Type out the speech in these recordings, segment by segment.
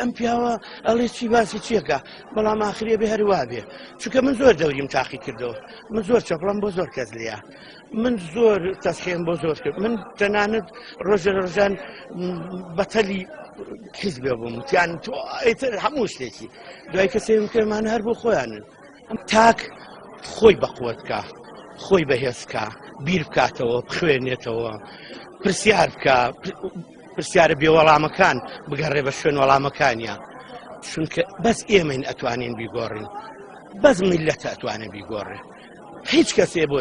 ئەم پیاوە ئەڵێ چی باسی چیەکە بەڵام ئاخرێ بێ هەروە بێ چونکە من زۆر دەوریم تاقی کردەوە من زۆر چەپڵم بۆ زۆر کەس لێیە من زۆر تەسخێم بۆ زۆر کرد من تەنانەت ڕۆژە ڕۆژان بەتەلی حیزبێ بووم وتیان تۆ ئیتر هەموو شتێکی دوای کەسێم کەمانە هەر بۆ خۆیانن ئەم تاک خۆی بەقووەتکە خۆی بەهێزکە بیر بکاتەوە بخوێنێتەوە پرسیار بکە پرسیارە بێوەڵامەکان بگەڕێ بە شوێن وەڵامەکانیان چونکە بەس ئێمەین ئەتوانین بیگۆڕین بەس میلەتە ئەتوانە بیگۆڕێ هیچ کەسێ بۆ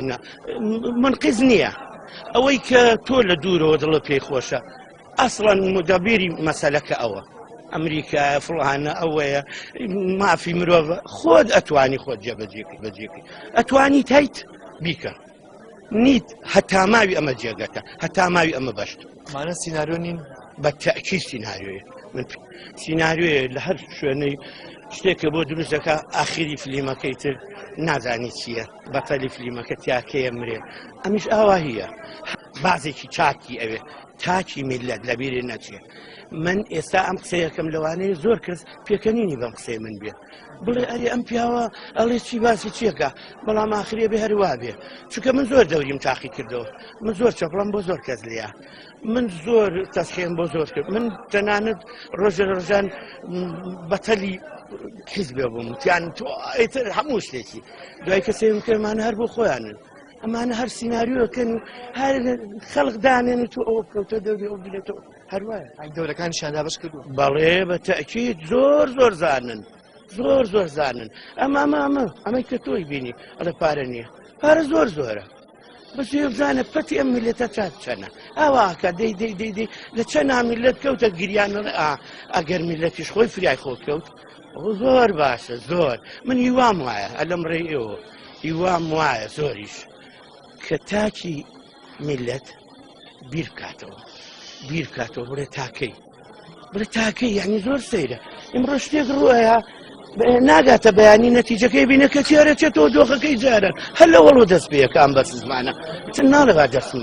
منقیز نییە ئەوەی کە تۆ لە دوورەوە دڵە پێی خۆشە ئەسڵەن مدەبیری مەسەلەکە ئەوە ئەمریکا فڵانە ئەوەیە مافی مرۆڤە خۆت ئەتوانی خۆت جێبەجێکەی ئەتوانی تایت بیکە نیت هەتا ماوی ئەمە جێگەتە هەتا ماوی ئەمە بەشت مانە سیناریۆ نین بە تەئکید سیناریۆیە من سیناریۆیە لە هەر شوێنەی شتێکە بۆ دروست دەکا ئاخری فلیمەکەی تر نازانی چییە بەتەلی فلیمەکە تیاکەیە مرێ ئەمیش ئاوا هیە بازێکی چاکی ئەوێ تاکی میلەت لەبیرێ نەچێ من ئێستا ئەم قسەیەکەم لەوانەیە زۆر کەس پێکەنینی بەم قسەی من بێ بڵێ ئەرێ ئەم پیاوە ئەڵێ چی باسی چیەکە بەڵام ئاخرێ بێ هەروە بێ چونکە من زۆر دەوریم تاقی کردەوە من زۆر چەپڵم بۆ زۆر کەس لێیە من زۆر تەسخێم بۆ زۆر کرد من تەنانەت ڕۆژە ڕۆژان بەتەلی حیزبێ بووم وتیان تۆ ئیتر هەموو شتێکی دوای کەسێم کەمانە هەر بۆ خۆیانن ئەمانە هەر سیناریۆکەن و هەر خەڵق دانێن و تۆ ئەوە بکەوتە دەوری ئەو بێتەوە هەروایە گەورەکانیشیان دابش کردو بەڵێ بە تەئکید زۆر زانن زۆر زانن ئەمەی کە تۆی بینی ئەڵێ پارە نییە پارە زۆرە بەس بزانە پەتی ئەم میلەتە چات چەنە ئاواکە دەی لە چەند میلەت کەوتە گریانەڵێ ئەگەر میلەتیش خۆی فریای خۆ کەوت زۆر باشە زۆر من هیوام وایە ئەلەم ڕێ ئێوە هیوام وایە زۆریش کە تاکی میلەت بیر بکاتەوە بڵێ تاکەی یعنی زۆر سەیرە ئێمڕۆ شتێک ڕوایە ناگاتە بەیانی نەتیجەکەی بینە کە چێرەچێتەوە دۆخەکەی جارن هەر لە وەڵۆ دەست پێیەکان بە زمانە چ ناڵێ با دەستم